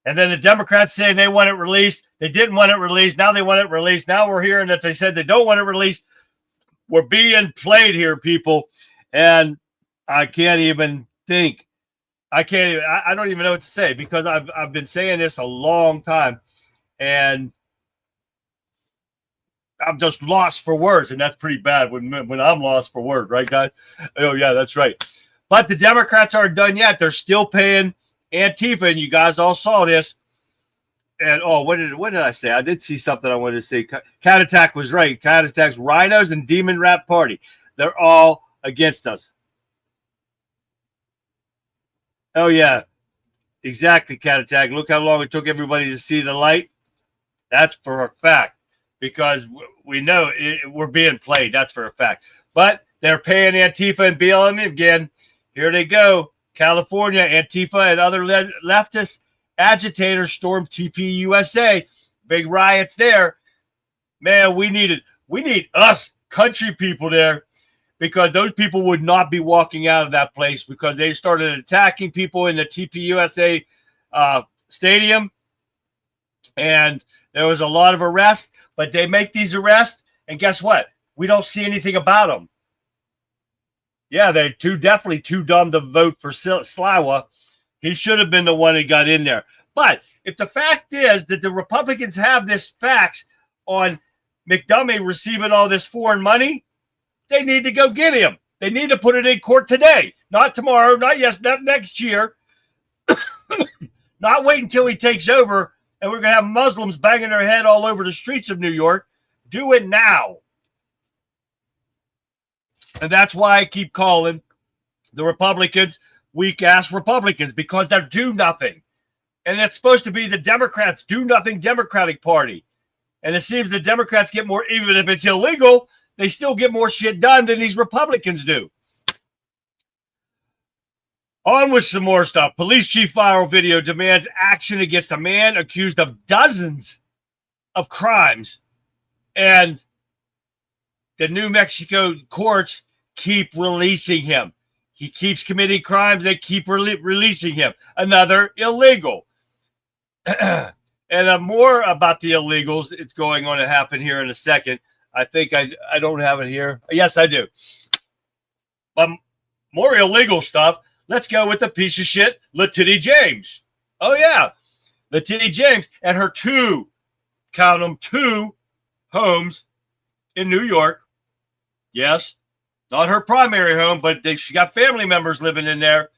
And then the Democrats say they want it released. They didn't want it released. Now they want it released. Now we're hearing that they said they don't want it released. We're being played here, people. And I can't even think. I don't even know what to say, because I've been saying this a long time. And I'm just lost for words, and that's pretty bad when I'm lost for words, right, guys? Oh, yeah, that's right. But the Democrats aren't done yet. They're still paying Antifa, and you guys all saw this. And what did I say? I did see something I wanted to say. Cat Attack was right. Cat Attack's Rhinos and Demon Rap Party. They're all against us. Oh yeah, exactly. Cat Attack. Look how long it took everybody to see the light. That's for a fact, because we know we're being played. That's for a fact. But they're paying Antifa and BLM again. Here they go. California, Antifa and other leftist agitators storm TPUSA. Big riots there. Man, we need us country people there, because those people would not be walking out of that place, because they started attacking people in the TPUSA stadium. And there was a lot of arrests, but they make these arrests, and guess what? We don't see anything about them. Yeah, they're definitely too dumb to vote for Sliwa. He should have been the one that got in there. But if the fact is that the Republicans have this facts on McDummie receiving all this foreign money, they need to go get him. They need to put it in court today, not tomorrow, not next year. Not wait until he takes over and we're going to have Muslims banging their head all over the streets of New York. Do it now. And that's why I keep calling the Republicans weak-ass Republicans, because they're do nothing. And it's supposed to be the Democrats' do nothing Democratic Party. And it seems the Democrats get more, even if it's illegal, they still get more shit done than these Republicans do. On with some more stuff. Police chief viral video demands action against a man accused of dozens of crimes. And the New Mexico courts keep releasing him. He keeps committing crimes. They keep releasing him. Another illegal. And more about the illegals. It's going on to happen here in a second. I think I don't have it here. Yes, I do. More illegal stuff. Let's go with the piece of shit, Letitty James. Oh, yeah. Letitty James and her two homes in New York. Yes, not her primary home, but she got family members living in there.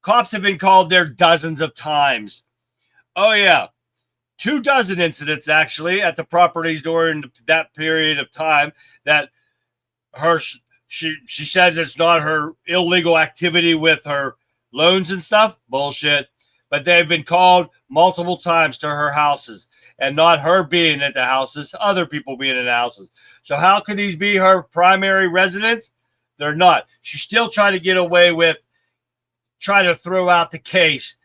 Cops have been called there dozens of times. Oh, yeah. 24 incidents, actually, at the properties during that period of time that she says it's not her illegal activity with her loans and stuff. Bullshit. But they've been called multiple times to her houses, and not her being at the houses, other people being in the houses. So how could these be her primary residence? They're not. She's still trying to get away with trying to throw out the case,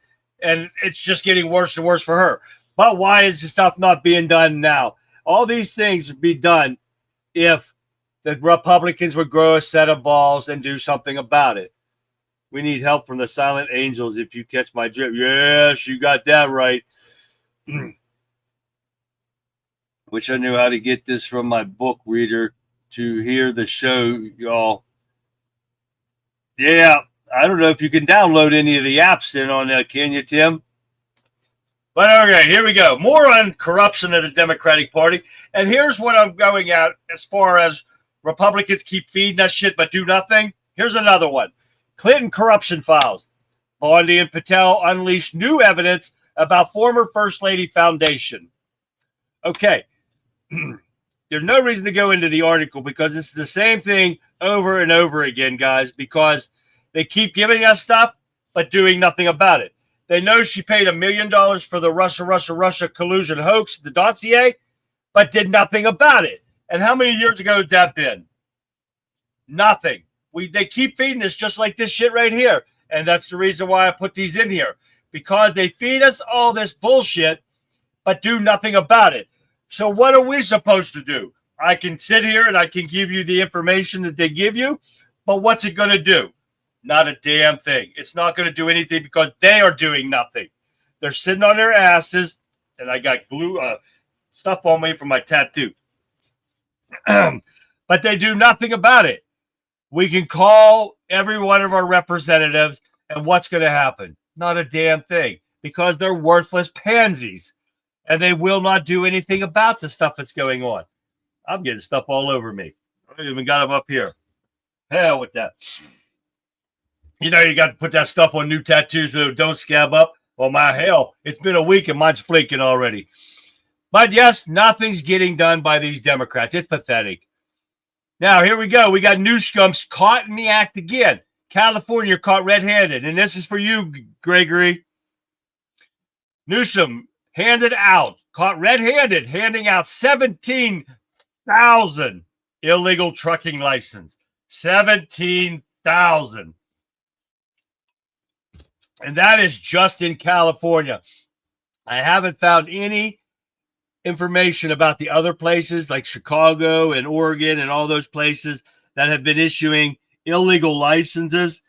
and it's just getting worse and worse for her. But why is this stuff not being done now? All these things would be done if the Republicans would grow a set of balls and do something about it. We need help from the silent angels, if you catch my drift. Yes, you got that right. Wish I knew how to get this from my book reader to hear the show, y'all. Yeah, I don't know if you can download any of the apps in on that, can you, Tim? But okay, here we go. More on corruption of the Democratic Party. And here's what I'm going at as far as Republicans keep feeding us shit but do nothing. Here's another one. Clinton corruption files. Bondi and Patel unleashed new evidence about former First Lady Foundation. Okay. There's no reason to go into the article because it's the same thing over and over again, guys, because they keep giving us stuff but doing nothing about it. They know she paid $1 million for the Russia collusion hoax, the dossier, but did nothing about it. And how many years ago had that been? Nothing. They keep feeding us just like this shit right here. And that's the reason why I put these in here. Because they feed us all this bullshit, but do nothing about it. So what are we supposed to do? I can sit here and I can give you the information that they give you, but what's it going to do? Not a damn thing. It's not going to do anything because they are doing nothing. They're sitting on their asses, and I got glue stuff on me from my tattoo. But they do nothing about it. We can call every one of our representatives, and what's going to happen? Not a damn thing, because they're worthless pansies, and they will not do anything about the stuff that's going on. I'm getting stuff all over me. I even got them up here. Hell with that. You know, you got to put that stuff on new tattoos so don't scab up. Well, my hell, it's been a week and mine's flaking already. But yes, nothing's getting done by these Democrats. It's pathetic. Now, here we go. We got Newsom's caught in the act again. California caught red-handed. And this is for you, Gregory. Newsom caught red-handed, handing out 17,000 illegal trucking license. 17,000. And that is just in California. I haven't found any information about the other places like Chicago and Oregon and all those places that have been issuing illegal licenses.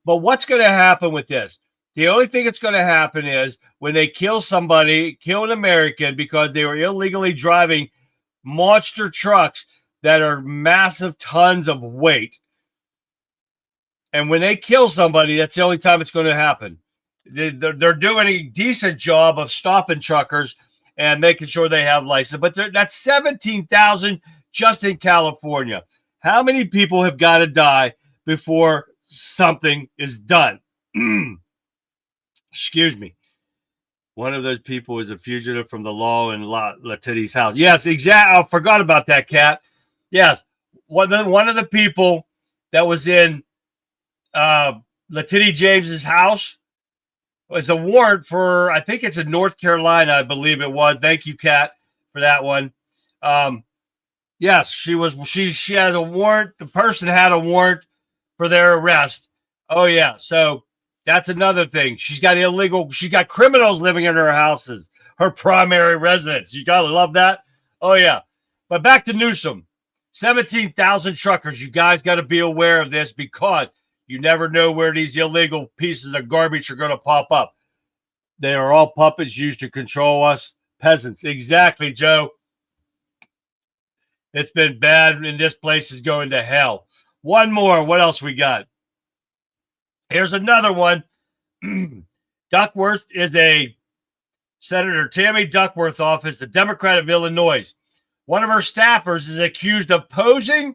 But what's going to happen with this? The only thing that's going to happen is when they kill somebody, kill an American because they were illegally driving monster trucks that are massive tons of weight. And when they kill somebody, that's the only time it's going to happen. They're doing a decent job of stopping truckers and making sure they have license. But that's 17,000 just in California. How many people have got to die before something is done? Excuse me. One of those people is a fugitive from the law in Letitti's house. Yes, exactly. I forgot about that, Kat. Yes. One of the people that was in Letitti James's house was a warrant for, I think it's in North Carolina, I believe it was. Thank you, Kat, for that one. Yes, she had a warrant. The person had a warrant for their arrest. Oh, yeah. So that's another thing. She's got criminals living in her houses, her primary residence. You got to love that. Oh, yeah. But back to Newsom. 17,000 truckers. You guys got to be aware of this because you never know where these illegal pieces of garbage are going to pop up. They are all puppets used to control us peasants. Exactly, Joe. It's been bad, and this place is going to hell. One more. What else we got? Here's another one. Duckworth is a Senator Tammy Duckworth office, a Democrat of Illinois. One of her staffers is accused of posing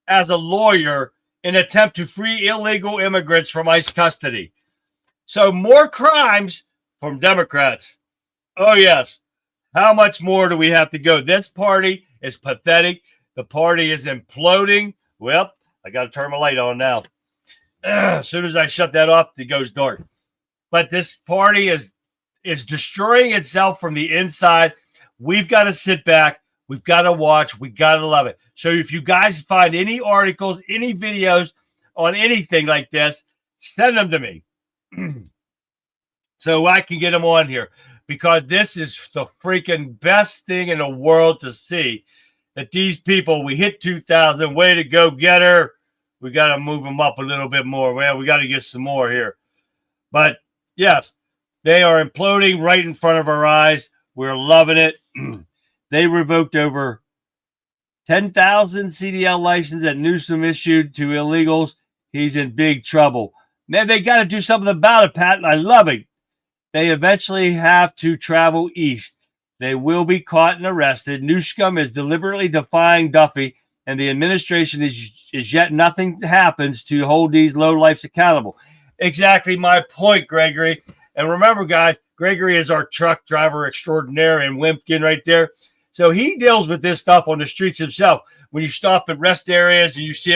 as a lawyer in an attempt to free illegal immigrants from ICE custody. So more crimes from Democrats. Oh, yes. How much more do we have to go? This party is pathetic. The party is imploding. Well, I got to turn my light on now. As soon as I shut that off, it goes dark. But this party is destroying itself from the inside. We've got to sit back. We've got to watch. We got to love it. So if you guys find any articles, any videos on anything like this, send them to me so I can get them on here, because this is the freaking best thing in the world to see, that these people, we hit 2,000. Way to go, get her. We got to move them up a little bit more. Well, we got to get some more here. But yes, they are imploding right in front of our eyes. We're loving it. They revoked over 10,000 CDL licenses that Newsom issued to illegals. He's in big trouble. Man, they got to do something about it, Pat, and I love it. They eventually have to travel east. They will be caught and arrested. Newsom is deliberately defying Duffy, and the administration is yet nothing happens to hold these lowlifes accountable. Exactly my point, Gregory. And remember, guys, Gregory is our truck driver extraordinaire in Wimpkin right there. So he deals with this stuff on the streets himself. When you stop at rest areas and you see,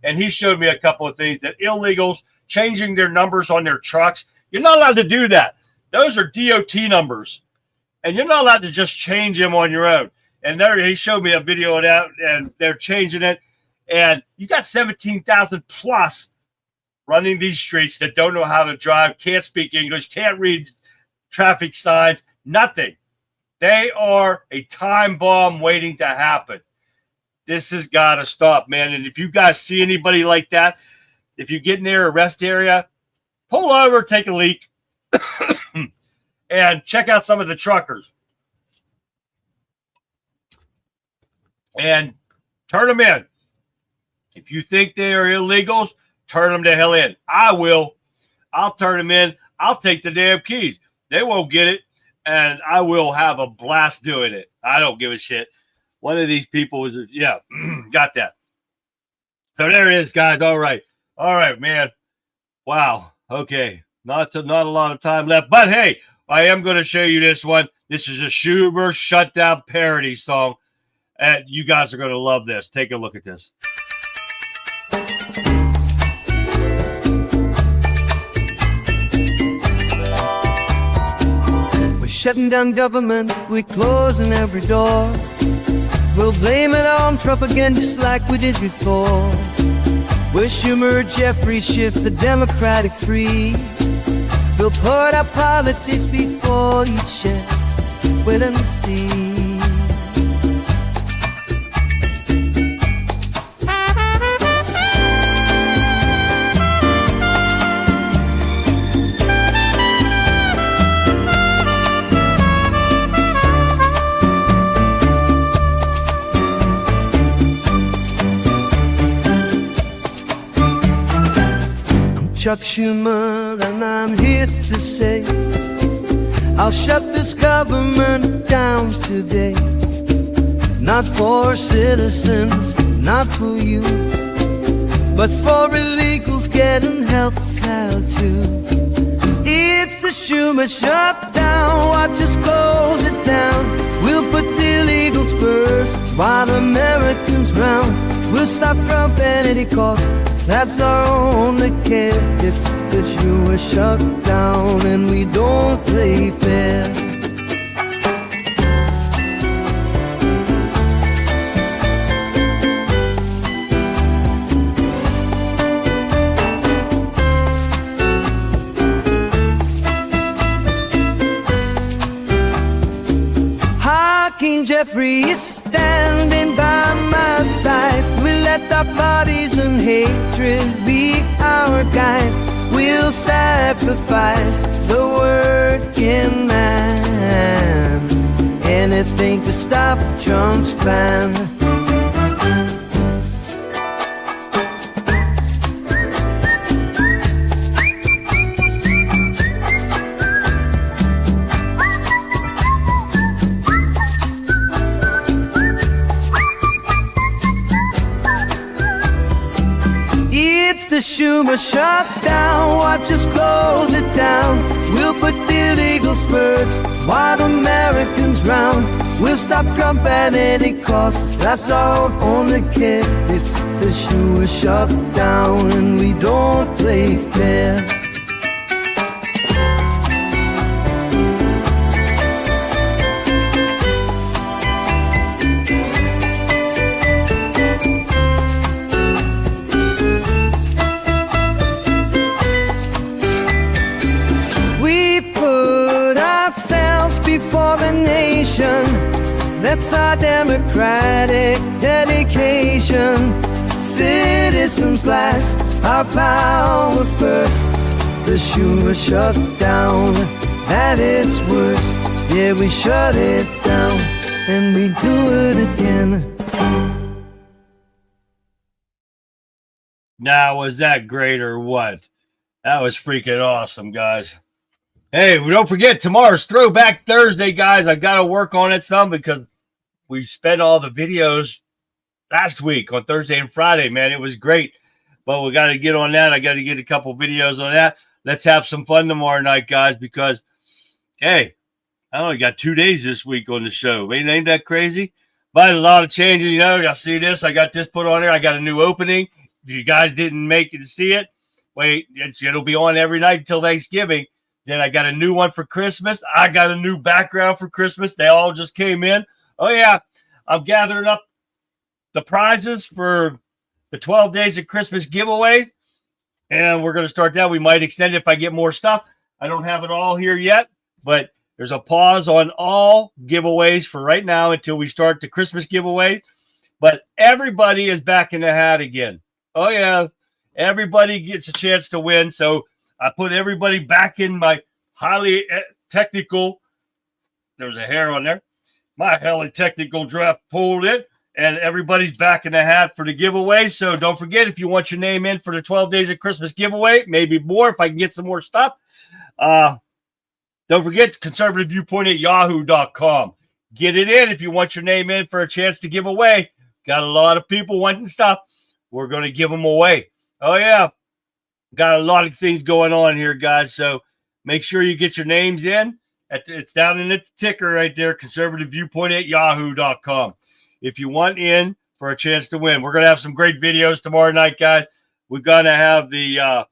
and he showed me a couple of things, that illegals changing their numbers on their trucks, you're not allowed to do that. Those are DOT numbers, and you're not allowed to just change them on your own. And there, he showed me a video of that, and they're changing it. And you got 17,000 plus running these streets that don't know how to drive, can't speak English, can't read traffic signs, nothing. They are a time bomb waiting to happen. This has got to stop, man. And if you guys see anybody like that, if you get near a rest area, pull over, take a leak, and check out some of the truckers. And turn them in. If you think they are illegals, turn them the hell in. I will. I'll turn them in. I'll take the damn keys. They won't get it. And I will have a blast doing it. I don't give a shit. One of these people is, yeah, got that. So there it is, guys. All right. All right, man. Wow. Okay. Not a lot of time left. But hey, I am going to show you this one. This is a Schumer Shutdown parody song. And you guys are going to love this. Take a look at this.
We're shutting down government, we're closing every door. We'll blame it on Trump again just like we did before. We're Schumer, Jeffrey, shift the Democratic free. We'll put our politics before you check. Wait and see. Chuck Schumer, and I'm here to say I'll shut this government down today. Not for citizens, not for you, but for illegals getting help now too. It's the Schumer shutdown, watch us close it down. We'll put the illegals first while Americans drown. We'll stop Trump at any cost. That's our only care. It's the Schumer shutdown, and we don't play fair. King Jeffrey is standing by my side. We'll let our parties and hatred be our guide. We'll sacrifice the working man, anything to stop Trump's plan. The Schumer shutdown, watch us close it down. We'll put the illegals first while Americans drown. We'll stop Trump at any cost. That's our only care. It's the Schumer shutdown, and we don't play fair. For the nation, that's our democratic dedication. Citizens last, our power first. The Schumer shutdown at its worst. Yeah, we shut it down, and we do it again.
Now, was that great or what? That was freaking awesome, guys. Hey, don't forget, tomorrow's Throwback Thursday, guys. I got to work on it some because we spent all the videos last week on Thursday and Friday, man. It was great. But we got to get on that. I got to get a couple videos on that. Let's have some fun tomorrow night, guys, because, hey, I only got 2 days this week on the show. Ain't that crazy? But a lot of changes, you know. I see this. I got this put on there. I got a new opening. If you guys didn't make it to see it, wait, it'll be on every night until Thanksgiving. Then I got a new one for Christmas. I got a new background for Christmas. They all just came in. Oh, yeah. I'm gathering up the prizes for the 12 Days of Christmas giveaway. And we're going to start that. We might extend it if I get more stuff. I don't have it all here yet. But there's a pause on all giveaways for right now until we start the Christmas giveaways. But everybody is back in the hat again. Oh, yeah. Everybody gets a chance to win. So I put everybody back in my highly technical, there's a hair on there, my highly technical draft pulled in, and everybody's back in the hat for the giveaway. So don't forget, if you want your name in for the 12 Days of Christmas giveaway, maybe more if I can get some more stuff. Don't forget, Conservative Viewpoint at yahoo.com. Get it in if you want your name in for a chance to give away. Got a lot of people wanting stuff. We're going to give them away. Oh, yeah. Got a lot of things going on here, guys. So make sure you get your names in. It's down in the ticker right there, conservativeviewpoint@yahoo.com. If you want in for a chance to win, we're going to have some great videos tomorrow night, guys. We're going to have the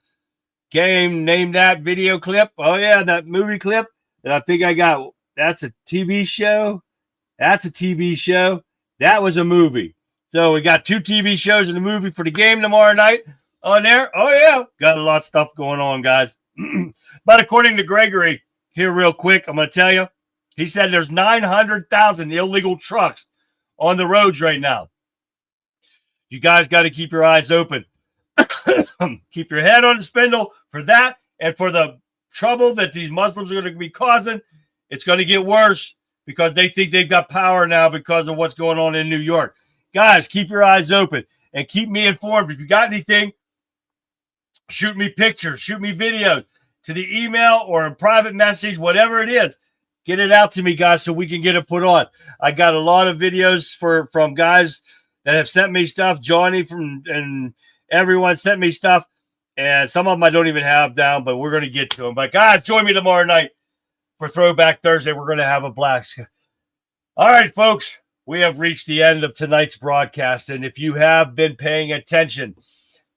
game Name That video clip. Oh, yeah, that movie clip that I think I got. That's a TV show. That's a TV show. That was a movie. So we got 2 TV shows and a movie for the game tomorrow night on there. Oh, yeah. Got a lot of stuff going on, guys. But according to Gregory, here real quick, I'm going to tell you, he said there's 900,000 illegal trucks on the roads right now. You guys got to keep your eyes open. Keep your head on the spindle for that and for the trouble that these Muslims are going to be causing. It's going to get worse because they think they've got power now because of what's going on in New York. Guys, keep your eyes open and keep me informed. If you got anything, shoot me pictures, shoot me videos to the email or a private message, whatever it is. Get it out to me, guys, so we can get it put on. I got a lot of videos from guys that have sent me stuff. Johnny and everyone sent me stuff, and some of them I don't even have down, but we're going to get to them. But, guys, join me tomorrow night for Throwback Thursday. We're going to have a blast. All right, folks, we have reached the end of tonight's broadcast, and if you have been paying attention,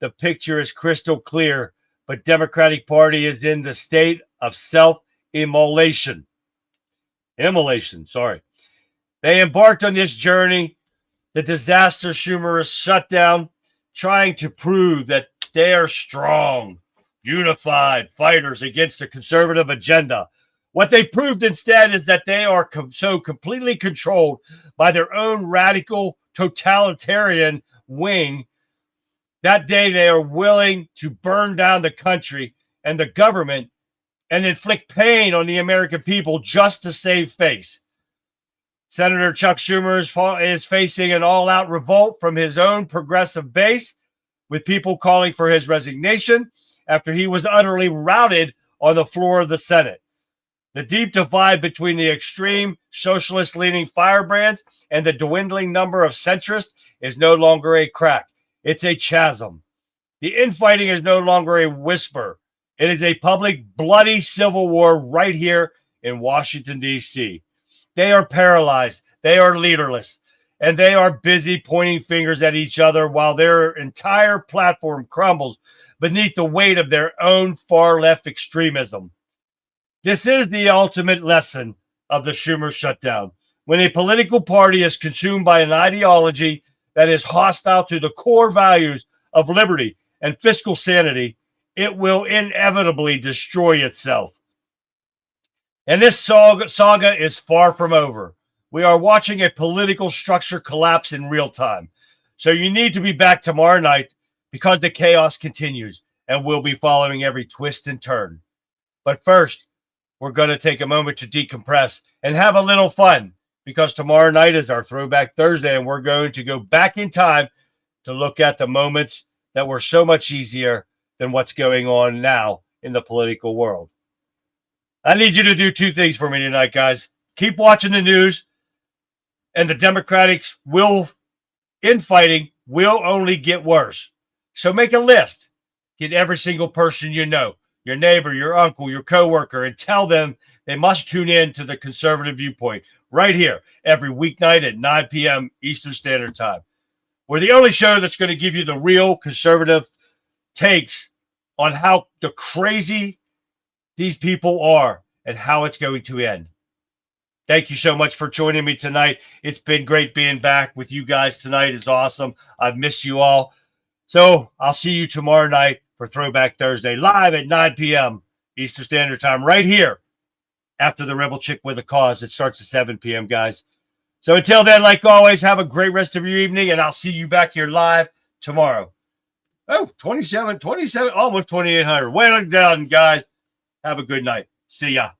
the picture is crystal clear, but Democratic Party is in the state of self-immolation. They embarked on this journey, the disaster Schumer shut down, trying to prove that they are strong, unified fighters against the conservative agenda. What they proved instead is that they are so completely controlled by their own radical totalitarian wing. That day they are willing to burn down the country and the government and inflict pain on the American people just to save face. Senator Chuck Schumer is facing an all-out revolt from his own progressive base, with people calling for his resignation after he was utterly routed on the floor of the Senate. The deep divide between the extreme socialist-leaning firebrands and the dwindling number of centrists is no longer a crack. It's a chasm. The infighting is no longer a whisper. It is a public, bloody civil war right here in Washington, D.C. They are paralyzed. They are leaderless. And they are busy pointing fingers at each other while their entire platform crumbles beneath the weight of their own far-left extremism. This is the ultimate lesson of the Schumer shutdown. When a political party is consumed by an ideology that is hostile to the core values of liberty and fiscal sanity, it will inevitably destroy itself. And this saga is far from over. We are watching a political structure collapse in real time. So you need to be back tomorrow night because the chaos continues, and we'll be following every twist and turn. But first, we're going to take a moment to decompress and have a little fun, because tomorrow night is our Throwback Thursday, and we're going to go back in time to look at the moments that were so much easier than what's going on now in the political world. I need you to do 2 things for me tonight, guys. Keep watching the news, and the Democrats infighting will only get worse. So make a list. Get every single person you know, your neighbor, your uncle, your coworker, and tell them they must tune in to the Conservative Viewpoint right here every weeknight at 9 p.m. Eastern Standard Time. We're the only show that's going to give you the real conservative takes on how the crazy these people are and how it's going to end. Thank you so much for joining me tonight. It's been great being back with you guys tonight. It's awesome. I've missed you all. So I'll see you tomorrow night for Throwback Thursday, live at 9 p.m. Eastern Standard Time, right here after the Rebel Chick with a Cause. It starts at 7 p.m., guys. So until then, like always, have a great rest of your evening, and I'll see you back here live tomorrow. Oh, 27, almost 2,800. Well done, guys. Have a good night. See ya.